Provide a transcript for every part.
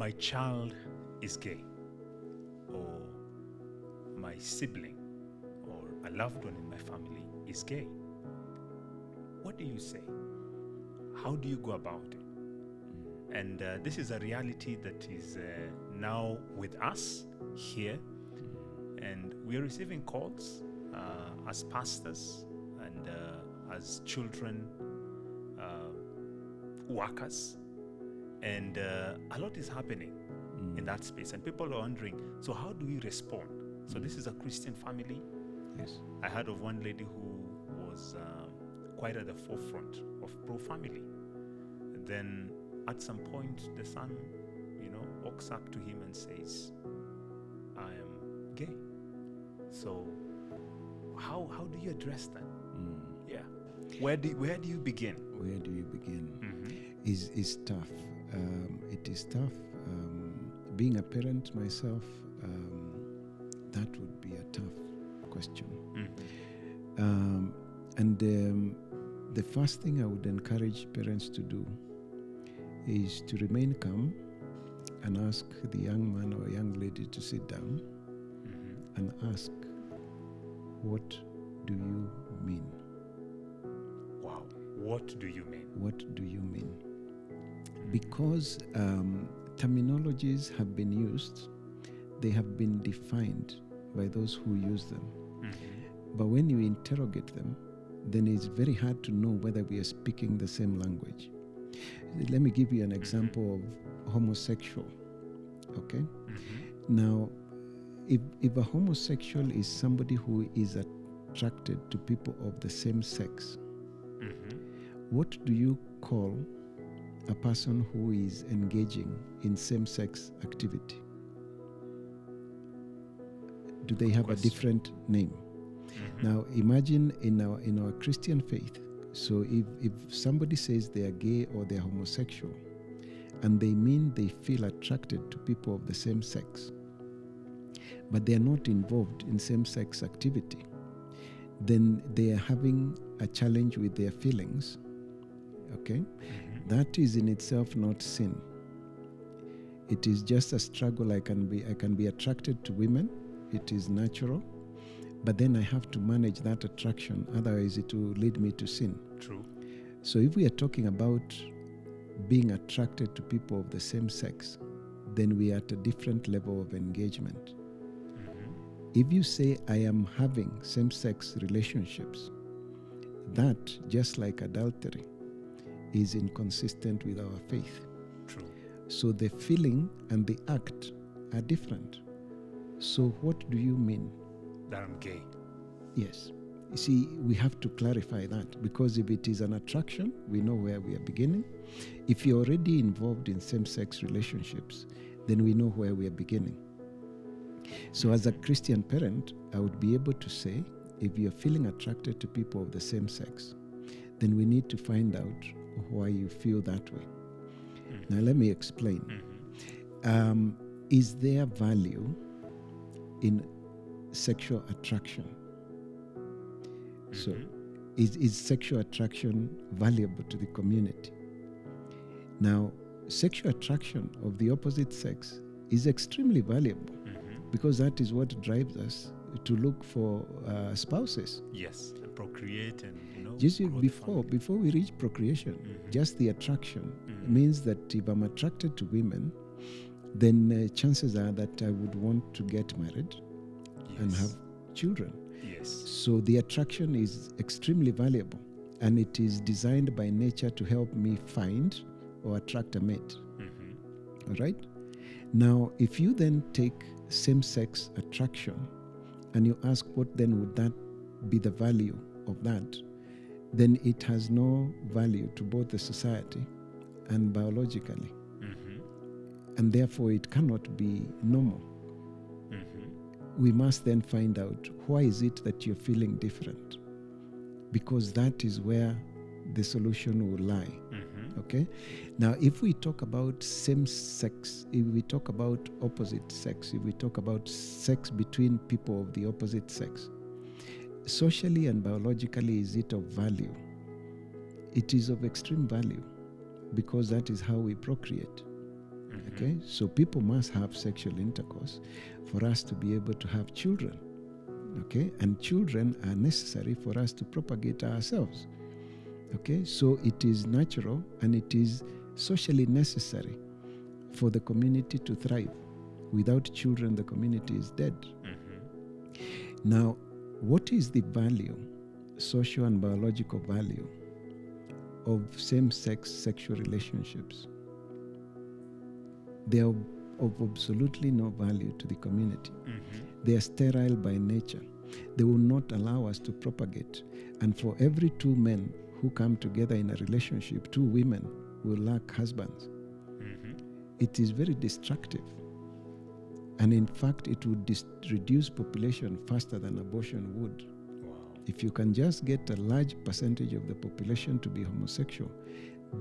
my child is gay, or my sibling or a loved one in my family is gay, what do you say? How do you go about it? And this is a reality that is now with us here, and we are receiving calls as pastors and as children workers, and a lot is happening in that space, and people are wondering, so how do we respond? So this is a Christian family. Yes. I heard of one lady who was quite at the forefront of pro-family. Then at some point, the son, walks up to him and says, I am gay. So how do you address that? Yeah. Where do you begin? Where do you begin? Mm-hmm. Is tough. It is tough. Being a parent myself, that would be a tough question. Mm-hmm. And the first thing I would encourage parents to do is to remain calm and ask the young man or young lady to sit down and ask, what do you mean? Wow. What do you mean? What do you mean? Because terminologies have been used, they have been defined by those who use them. But when you interrogate them, then it's very hard to know whether we are speaking the same language. Let me give you an example of homosexual. Okay? Now, if a homosexual is somebody who is attracted to people of the same sex, what do you call a person who is engaging in same-sex activity? Do they have a different name? Now, imagine in our Christian faith, so if somebody says they are gay or they are homosexual, and they mean they feel attracted to people of the same sex, but they are not involved in same-sex activity, then they are having a challenge with their feelings. Okay? That is in itself not sin. It is just a struggle. I can be attracted to women. It is natural. But then I have to manage that attraction, otherwise it will lead me to sin. True. So if we are talking about being attracted to people of the same sex, then we are at a different level of engagement. If you say, I am having same-sex relationships, that, just like adultery, is inconsistent with our faith. True. So the feeling and the act are different. So what do you mean? That I'm gay. Yes. You see, we have to clarify that, because if it is an attraction, we know where we are beginning. If you're already involved in same-sex relationships, then we know where we are beginning. So as a Christian parent, I would be able to say, if you're feeling attracted to people of the same sex, then we need to find out why you feel that way. Now let me explain. Is there value in sexual attraction? So is sexual attraction valuable to the community? Now, sexual attraction of the opposite sex is extremely valuable, because that is what drives us to look for spouses. Yes, and procreate and Just grow the family. before we reach procreation, just the attraction means that if I'm attracted to women, then chances are that I would want to get married and have children. Yes. So the attraction is extremely valuable, and it is designed by nature to help me find or attract a mate. All right? Now, if you then take same-sex attraction and you ask what then would that be the value of that, then it has no value to both the society and biologically. And therefore it cannot be normal. We must then find out, why is it that you're feeling different? Because that is where the solution will lie. Okay? Now, if we talk about same sex, if we talk about opposite sex, if we talk about sex between people of the opposite sex, socially and biologically, is it of value? It is of extreme value, because that is how we procreate. Okay, so people must have sexual intercourse for us to be able to have children. Okay, and children are necessary for us to propagate ourselves. Okay, so it is natural and it is socially necessary for the community to thrive. Without children, the community is dead. Now, what is the value, social and biological value, of same-sex sexual relationships? They are of absolutely no value to the community. They are sterile by nature. They will not allow us to propagate. And for every two men who come together in a relationship, two women will lack husbands. It is very destructive. And in fact, it would reduce population faster than abortion would. Wow. If you can just get a large percentage of the population to be homosexual,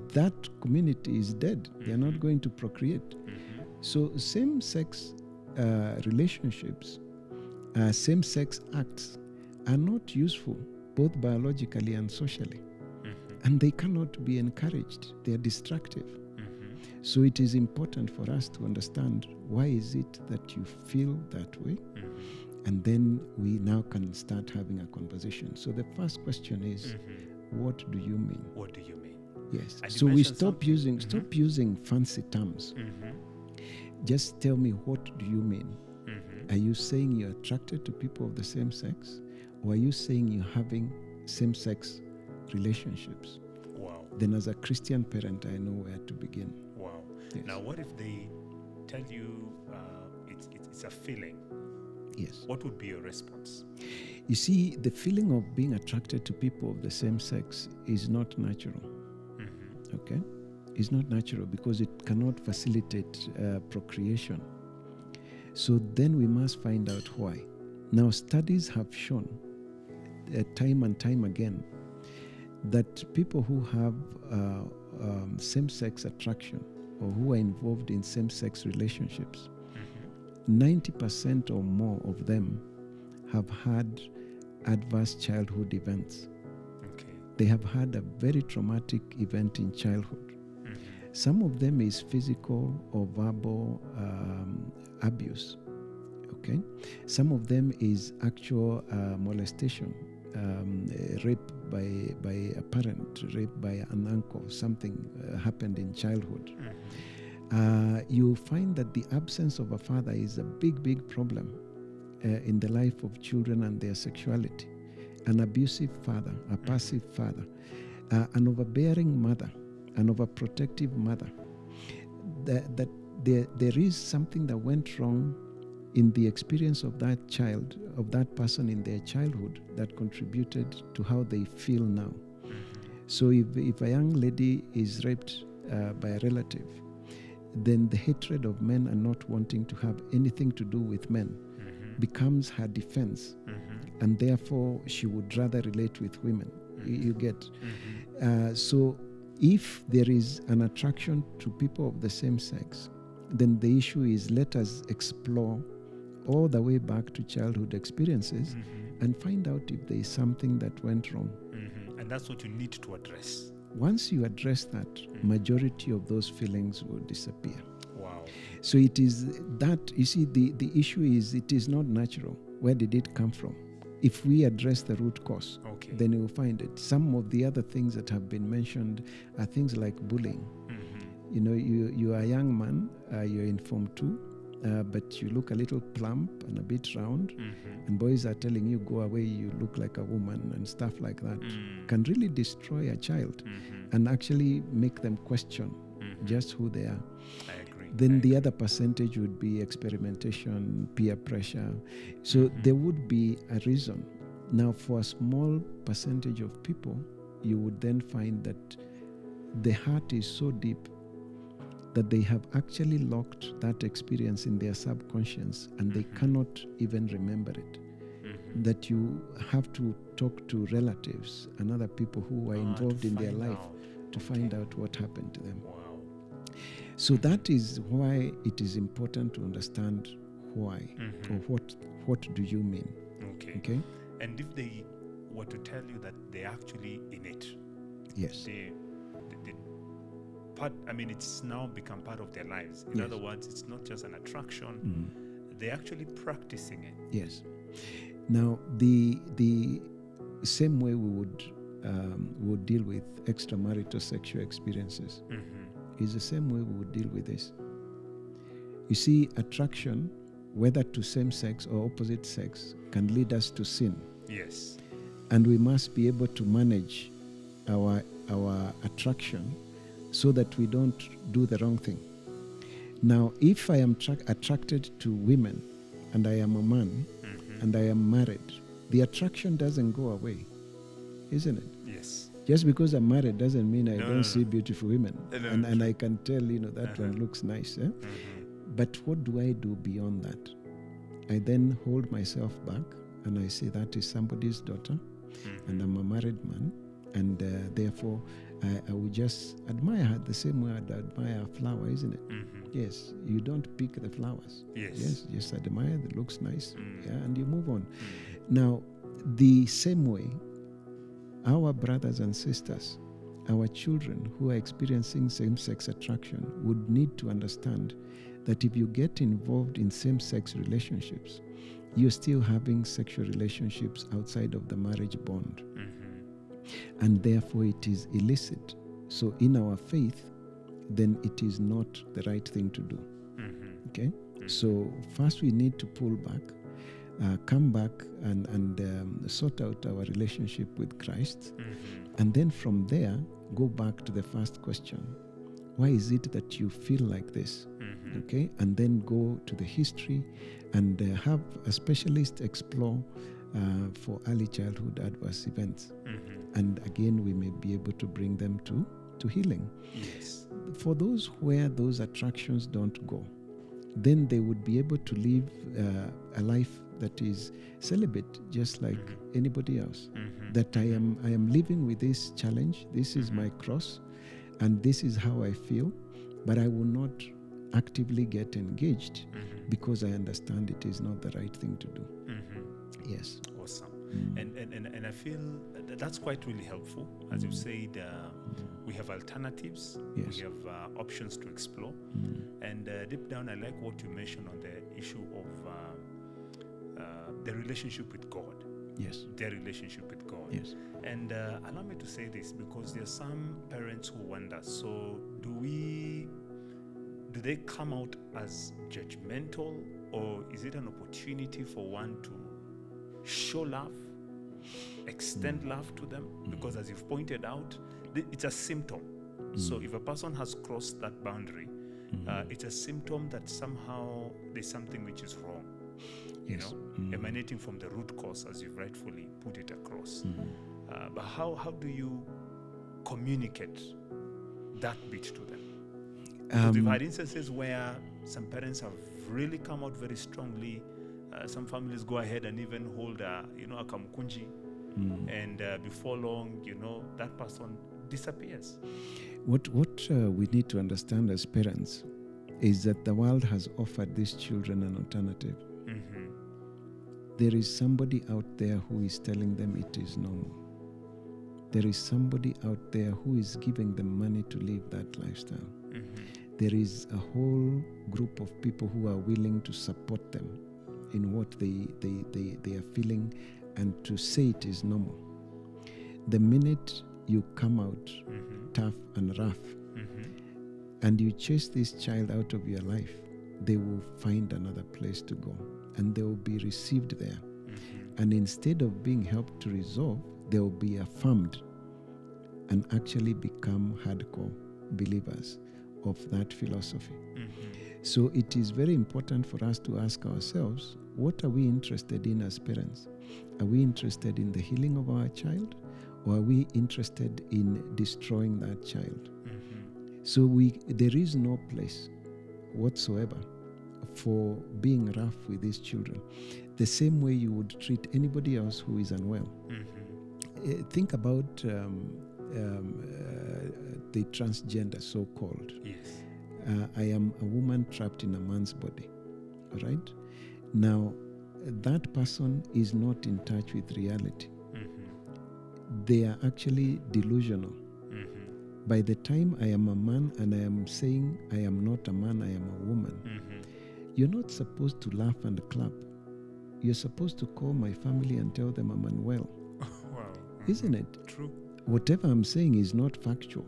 that community is dead. They are not going to procreate. So same-sex relationships, same-sex acts are not useful, both biologically and socially. And they cannot be encouraged. They are destructive. So it is important for us to understand, why is it that you feel that way? And then we now can start having a conversation. So the first question is, what do you mean? What do you mean? Yes. And you So we mentioned stop something. using fancy terms. Just tell me, what do you mean? Are you saying you're attracted to people of the same sex? Or are you saying you're having same-sex relationships? Wow. Then as a Christian parent, I know where to begin. Wow. Yes. Now, what if they tell you it's a feeling? Yes. What would be your response? You see, the feeling of being attracted to people of the same sex is not natural. Okay? It's not natural because it cannot facilitate procreation. So then we must find out why. Now, studies have shown time and time again that people who have same-sex attraction or who are involved in same-sex relationships, 90% or more of them have had adverse childhood events. Okay. They have had a very traumatic event in childhood. Some of them is physical or verbal abuse. Okay, some of them is actual molestation, rape by a parent, rape by an uncle. Something happened in childhood. You find that the absence of a father is a big problem in the life of children and their sexuality. An abusive father, a passive father, an overbearing mother, an overprotective mother. That there is something that went wrong in the experience of that child, of that person in their childhood, that contributed to how they feel now. So if a young lady is raped by a relative, then the hatred of men and not wanting to have anything to do with men becomes her defense. And therefore, she would rather relate with women. You get. So if there is an attraction to people of the same sex, then the issue is, let us explore all the way back to childhood experiences and find out if there is something that went wrong. And that's what you need to address. Once you address that, majority of those feelings will disappear. Wow. So it is that, you see, the issue is, it is not natural. Where did it come from? If we address the root cause, then you will find it. Some of the other things that have been mentioned are things like bullying. You know, you are a young man, you're in Form 2, but you look a little plump and a bit round, and boys are telling you, go away, you look like a woman, and stuff like that can really destroy a child and actually make them question just who they are. I agree. Then the other percentage would be experimentation, peer pressure. So there would be a reason. Now, for a small percentage of people, you would then find that the heart is so deep that they have actually locked that experience in their subconscious and they cannot even remember it. That you have to talk to relatives and other people who are involved in their life to find out what happened to them. Wow. So that is why it is important to understand why or what do you mean. Okay. And if they were to tell you that they're actually in it, Yes. they it's now become part of their lives. In Yes. other words, it's not just an attraction, they're actually practicing it. Yes. Now, the same way we would deal with extramarital sexual experiences is the same way we would deal with this. You see, attraction, whether to same sex or opposite sex, can lead us to sin. Yes. And we must be able to manage our attraction so that we don't do the wrong thing. Now, if I am attracted to women and I am a man and I am married, the attraction doesn't go away, isn't it? Yes. Just because I'm married doesn't mean I don't see no. beautiful women. And I can tell, that one looks nice. Eh? But what do I do beyond that? I then hold myself back and I say that is somebody's daughter and I'm a married man, and therefore I will just admire her the same way I'd admire a flower, isn't it? Yes, you don't pick the flowers. Yes. Just admire, it looks nice, and you move on. Now, the same way, our brothers and sisters, our children who are experiencing same-sex attraction would need to understand that if you get involved in same-sex relationships, you're still having sexual relationships outside of the marriage bond. And therefore it is illicit. So in our faith, then it is not the right thing to do. Okay? So first we need to pull back, come back and sort out our relationship with Christ. And then from there, go back to the first question. Why is it that you feel like this? Okay? And then go to the history and have a specialist explore for early childhood adverse events. And again, we may be able to bring them to healing. Yes. For those where those attractions don't go, then they would be able to live a life that is celibate, just like anybody else. That I am living with this challenge, this is my cross, and this is how I feel, but I will not actively get engaged because I understand it is not the right thing to do. Yes. Awesome. And I feel that's quite really helpful. As you've said, we have alternatives, Yes. we have options to explore. And deep down, I like what you mentioned on the issue of the relationship with God. Yes. Their relationship with God. Yes. And allow me to say this, because there are some parents who wonder, so do they come out as judgmental, or is it an opportunity for one to show love, extend love to them? Because as you've pointed out, it's a symptom. So if a person has crossed that boundary, it's a symptom that somehow there's something which is wrong, Yes. emanating from the root cause, as you've rightfully put it across. But how do you communicate that bit to them? Because we've had instances where some parents have really come out very strongly. Some families go ahead and even hold a kamkunji, and before long, that person disappears. What we need to understand as parents is that the world has offered these children an alternative. There is somebody out there who is telling them it is normal. There is somebody out there who is giving them money to live that lifestyle. There is a whole group of people who are willing to support them in what they are feeling and to say it is normal. The minute you come out tough and rough and you chase this child out of your life, they will find another place to go and they will be received there. And instead of being helped to resolve, they will be affirmed and actually become hardcore believers of that philosophy. So it is very important for us to ask ourselves, what are we interested in as parents? Are we interested in the healing of our child, or are we interested in destroying that child? So there is no place whatsoever for being rough with these children, the same way you would treat anybody else who is unwell. Think about the transgender, so-called. Yes. I am a woman trapped in a man's body. All right? Now, that person is not in touch with reality. They are actually delusional. by the time I am a man and I am saying I am not a man, I am a woman, you're not supposed to laugh and clap. You're supposed to call my family and tell them I'm unwell. Wow. Isn't it? True. Whatever I'm saying is not factual.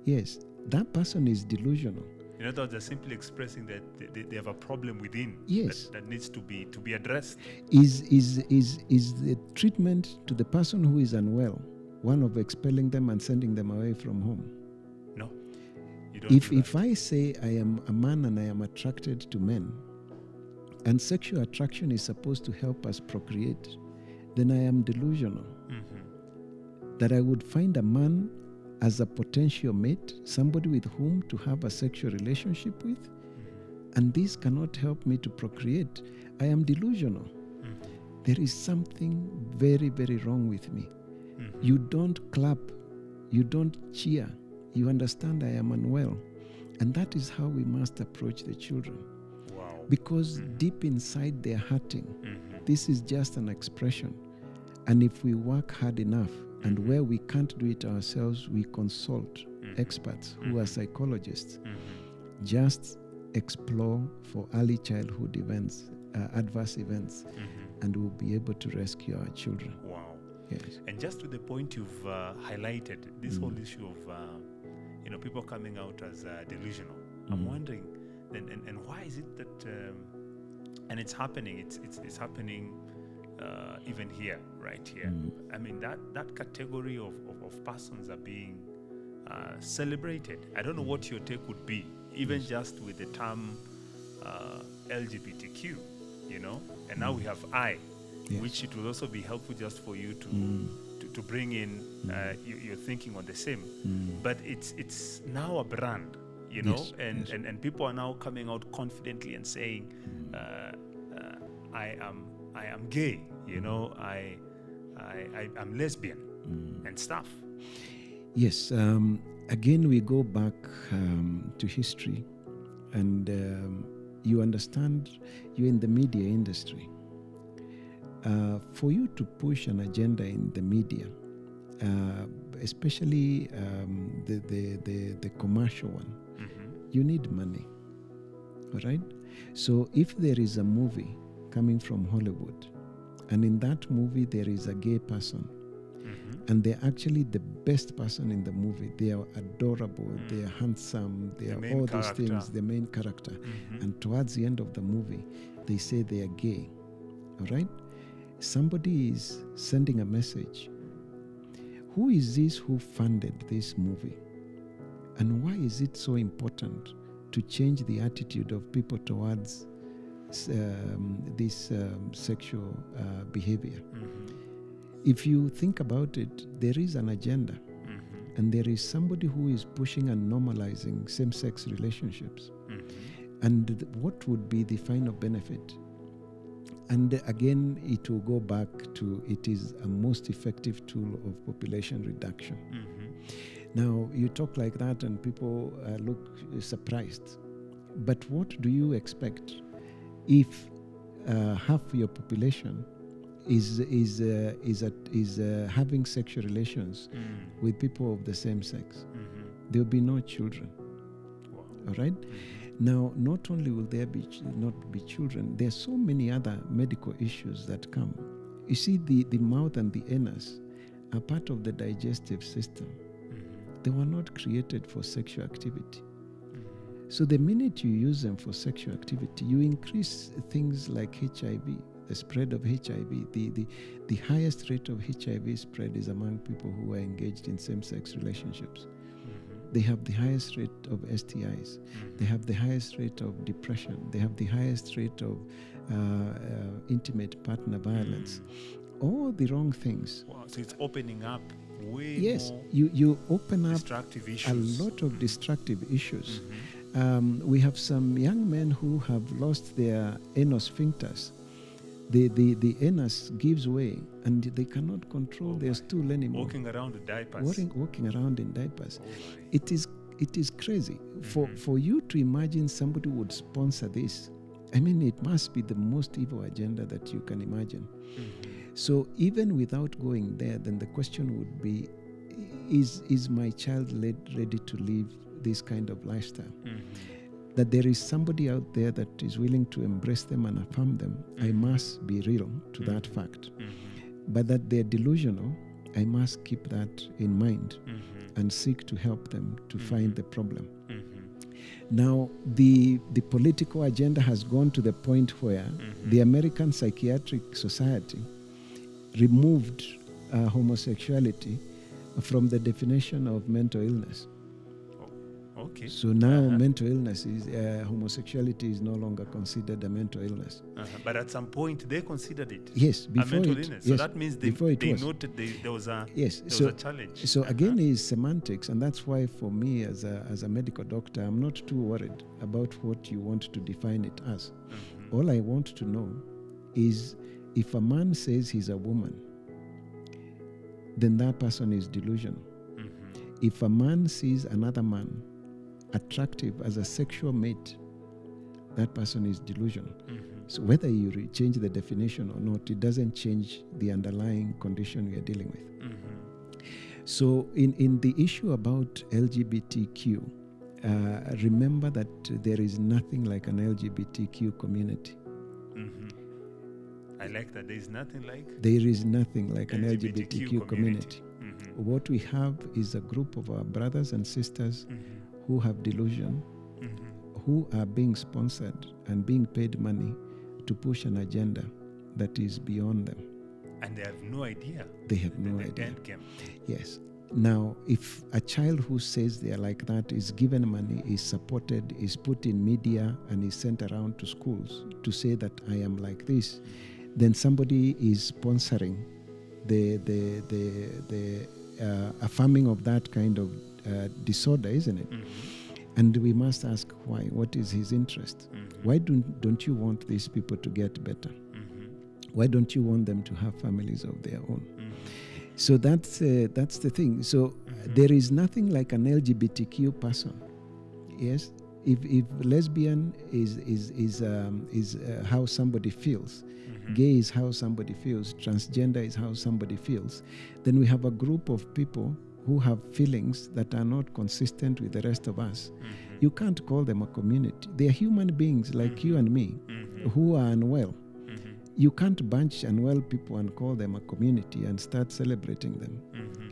Yes, that person is delusional. In other words, they're simply expressing that they have a problem within. Yes. That needs to be addressed. Is the treatment to the person who is unwell one of expelling them and sending them away from home? No. You don't do that. If I say I am a man and I am attracted to men, and sexual attraction is supposed to help us procreate, then I am delusional. That I would find a man as a potential mate, somebody with whom to have a sexual relationship with, and this cannot help me to procreate. I am delusional. There is something very, very wrong with me. You don't clap, you don't cheer, you understand I am unwell. And that is how we must approach the children. Wow. Because deep inside they're hurting. This is just an expression. And if we work hard enough, and where we can't do it ourselves, we consult experts who are psychologists. Just explore for early childhood events, adverse events, and we'll be able to rescue our children. Wow. Yes. And just to the point you've highlighted, this whole issue of people coming out as delusional. I'm wondering, and why is it that, and it's happening. It's happening. Even here, right here. I mean, that category of persons are being celebrated. I don't know what your take would be, even just with the term LGBTQ, and now we have I, which it will also be helpful just for you to bring in your thinking on the same. But it's now a brand, and people are now coming out confidently and saying, I am gay, I'm lesbian and stuff. Yes. Again, we go back to history, and you understand, you're in the media industry. For you to push an agenda in the media, especially the commercial one, you need money. All right? So if there is a movie coming from Hollywood, and in that movie there is a gay person, and they're actually the best person in the movie, they are adorable, they are handsome, they are all these things, the main character, and towards the end of the movie they say they are gay. All right? Somebody is sending a message. Who is this who funded this movie? And why is it so important to change the attitude of people towards this sexual behavior? If you think about it, there is an agenda, and there is somebody who is pushing and normalizing same-sex relationships. And what would be the final benefit? And again, it will go back to, it is a most effective tool of population reduction. Now, you talk like that and people look surprised. But what do you expect if half your population is having sexual relations with people of the same sex? There will be no children. Wow. All right? Now, not only will there not be children, there are so many other medical issues that come. You see, the mouth and the anus are part of the digestive system. They were not created for sexual activity. So the minute you use them for sexual activity, you increase things like HIV, the spread of HIV. The highest rate of HIV spread is among people who are engaged in same-sex relationships. They have the highest rate of STIs. They have the highest rate of depression. They have the highest rate of intimate partner violence. All the wrong things. Wow, so it's opening up way more you open up destructive issues. A lot of destructive issues. We have some young men who have lost their anus sphincters. The anus gives way and they cannot control their stool anymore. Walking around with diapers. Walking around in diapers. It is crazy. For you to imagine somebody would sponsor this, I mean, it must be the most evil agenda that you can imagine. So even without going there, then the question would be, is my child ready to live this kind of lifestyle? That there is somebody out there that is willing to embrace them and affirm them. I must be real to that fact. But that they're delusional, I must keep that in mind and seek to help them to find the problem. Now, the political agenda has gone to the point where the American Psychiatric Society removed homosexuality from the definition of mental illness. Okay. So now mental illness is, homosexuality is no longer considered a mental illness. But at some point they considered it Yes, a before mental it, illness. yes, So that means they was. noted there was a Yes, there so was a challenge. So again, is semantics, and that's why for me as a medical doctor, I'm not too worried about what you want to define it as. All I want to know is if a man says he's a woman, then that person is delusional. If a man sees another man attractive as a sexual mate, that person is delusional. So whether you change the definition or not, it doesn't change the underlying condition we are dealing with. So in the issue about LGBTQ, remember that there is nothing like an LGBTQ community. I like that. There is nothing like There is nothing like an LGBTQ LGBTQ community. What we have is a group of our brothers and sisters who have delusion, who are being sponsored and being paid money to push an agenda that is beyond them. And they have no idea. They have no the idea. end game. Yes. Now, if a child who says they are like that is given money, is supported, is put in media, and is sent around to schools to say that I am like this, then somebody is sponsoring the affirming of that kind of disorder, isn't it? And we must ask why. What is his interest? Why don't you want these people to get better? Why don't you want them to have families of their own? So that's the thing. So there is nothing like an LGBTQ person. Yes, if lesbian is how somebody feels, gay is how somebody feels, transgender is how somebody feels, then we have a group of people who have feelings that are not consistent with the rest of us. You can't call them a community. They are human beings like you and me who are unwell. You can't bunch unwell people and call them a community and start celebrating them.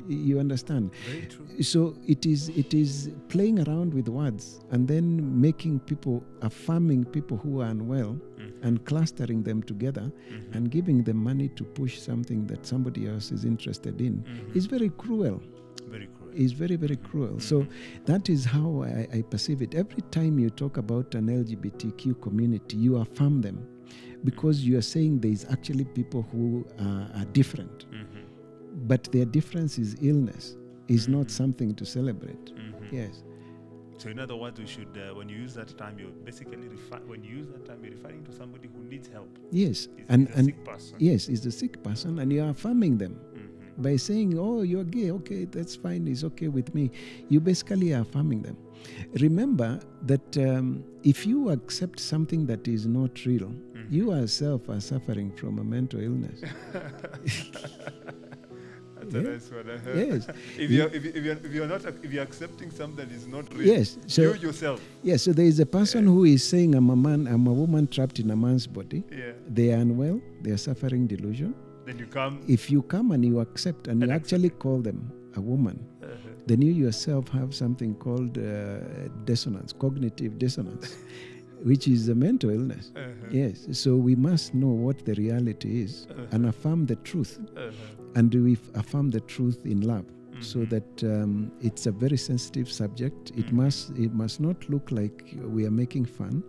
You understand? Very true. So it is playing around with words and then making people, affirming people who are unwell and clustering them together and giving them money to push something that somebody else is interested in is very cruel. Very cruel. Is very, very cruel. So that is how I perceive it. Every time you talk about an LGBTQ community, you affirm them because you are saying there is actually people who are different. But their difference is illness, is not something to celebrate. Yes. So in other words, we should, when you use that term, you're basically you're referring to somebody who needs help. Yes. Is And a sick person. yes, is the sick person, and you are affirming them. By saying, oh, you're gay, okay, that's fine, it's okay with me. You basically are affirming them. Remember that if you accept something that is not real, you yourself are suffering from a mental illness. That's a nice one. Yes. If you're accepting something that is not real, Yes. So you yourself. yes, so there is a person who is saying, I'm a woman trapped in a man's body. Yeah. They are unwell, they are suffering delusion. Then you come. If you come and you accept and you actually call them a woman, then you yourself have something called dissonance, cognitive dissonance, which is a mental illness. Yes. So we must know what the reality is and affirm the truth. And we affirm the truth in love, so that it's a very sensitive subject. It must not look like we are making fun,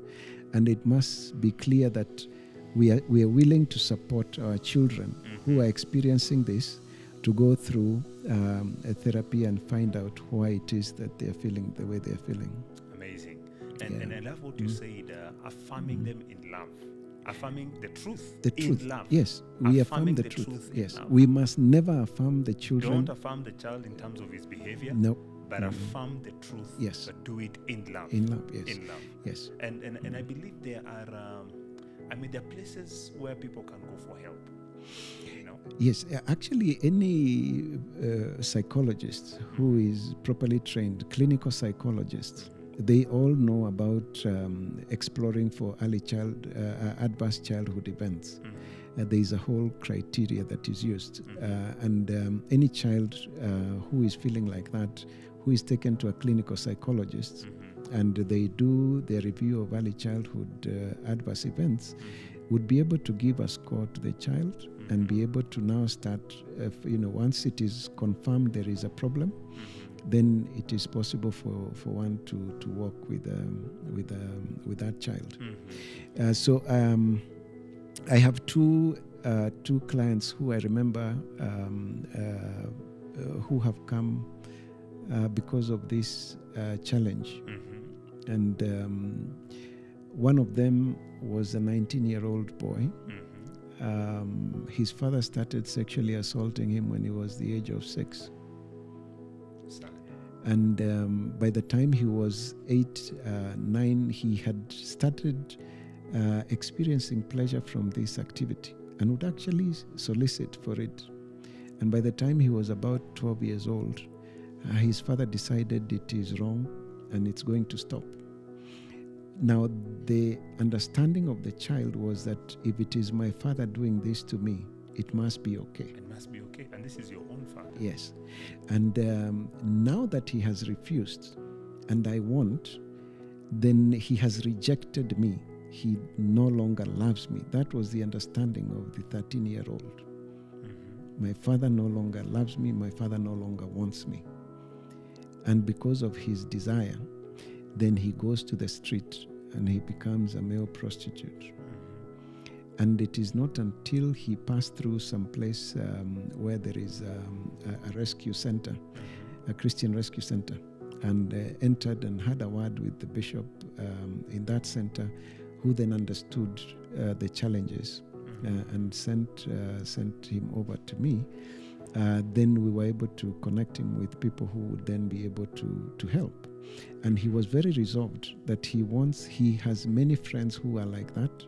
and it must be clear that we are willing to support our children who are experiencing this to go through a therapy and find out why it is that they are feeling the way they are feeling. Amazing. And I love what you said, affirming them in love. Affirming the truth in love. Yes, we affirm the truth. Yes, we must never affirm the children. Don't affirm the child in terms of his behavior. No. But affirm the truth. Yes. But do it in love. In love, yes. In love. Yes. And I believe there are, there are places where people can go for help. You know. Yes, actually, any psychologist who is properly trained, clinical psychologists, they all know about exploring for early adverse childhood events. There is a whole criteria that is used. And any child who is feeling like that, who is taken to a clinical psychologist, and they do their review of early childhood adverse events, would be able to give a score to the child and be able to now start, once it is confirmed there is a problem, then it is possible for one to work with that child. So I have two clients who I remember who have come because of this challenge. And one of them was a 19-year-old boy. His father started sexually assaulting him when he was the age of 6. Sad. And by the time he was 8, 9, he had started experiencing pleasure from this activity and would actually solicit for it. And by the time he was about 12 years old, his father decided it is wrong and it's going to stop. Now, the understanding of the child was that if it is my father doing this to me, it must be okay. It must be okay. And this is your own father. Yes. And now that he has refused and I want, then he has rejected me. He no longer loves me. That was the understanding of the 13-year-old. My father no longer loves me. My father no longer wants me. And because of his desire, then he goes to the street and he becomes a male prostitute. And it is not until he passed through some place where there is a rescue center, a Christian rescue center, and entered and had a word with the bishop in that center, who then understood the challenges and sent him over to me. Then we were able to connect him with people who would then be able to help. And he was very resolved that he has many friends who are like that.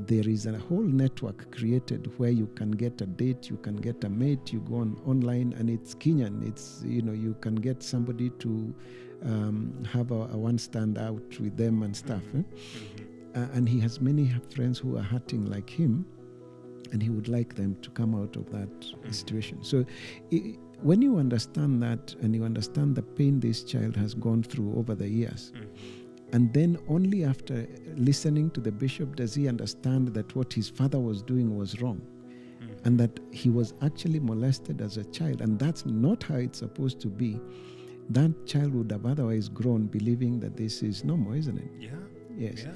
There is a whole network created where you can get a date, you can get a mate, you go online, and it's Kenyan. It's, you can get somebody to have a one stand out with them and stuff. And he has many friends who are hurting like him, and he would like them to come out of that situation. So when you understand that, and you understand the pain this child has gone through over the years, and then only after listening to the bishop does he understand that what his father was doing was wrong, and that he was actually molested as a child, and that's not how it's supposed to be. That child would have otherwise grown believing that this is normal, isn't it? Yeah. Yes. Yeah.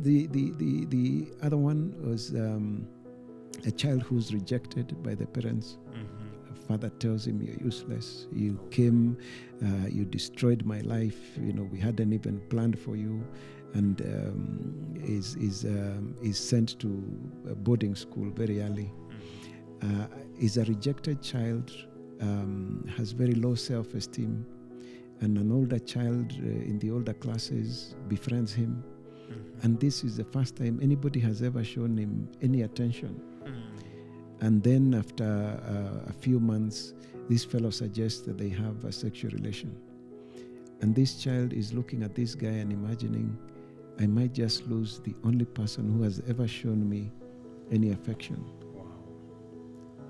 The other one was a child who's rejected by the parents. Father tells him, "You're useless. You came, you destroyed my life. We hadn't even planned for you," and is sent to a boarding school very early. Is a rejected child, has very low self-esteem, and an older child in the older classes befriends him, and this is the first time anybody has ever shown him any attention. And then after a few months, this fellow suggests that they have a sexual relation. And this child is looking at this guy and imagining, I might just lose the only person who has ever shown me any affection. Wow.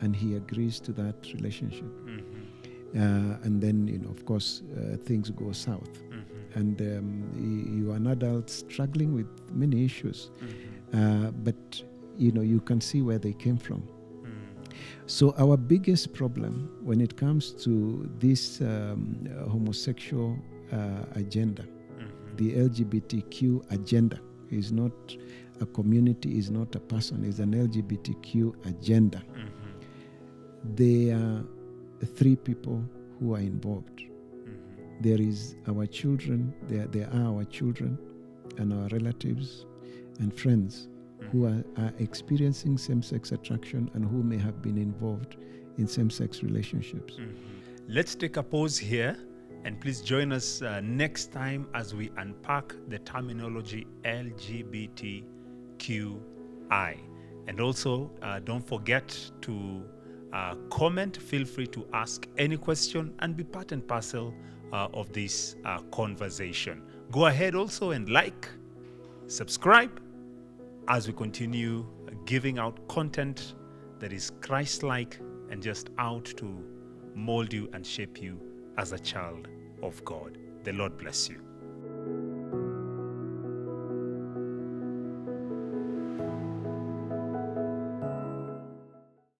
And he agrees to that relationship. And then, of course, things go south. And you are an adult struggling with many issues. But, you can see where they came from. So our biggest problem when it comes to this homosexual agenda, the LGBTQ agenda, is not a community, is not a person, is an LGBTQ agenda. There are 3 people who are involved. There is our children, there are our children and our relatives and friends who are experiencing same-sex attraction and who may have been involved in same-sex relationships. Let's take a pause here, and please join us next time as we unpack the terminology LGBTQI. And also, don't forget to comment. Feel free to ask any question and be part and parcel of this conversation. Go ahead also and like, subscribe as we continue giving out content that is Christ-like and just out to mold you and shape you as a child of God. The Lord bless you.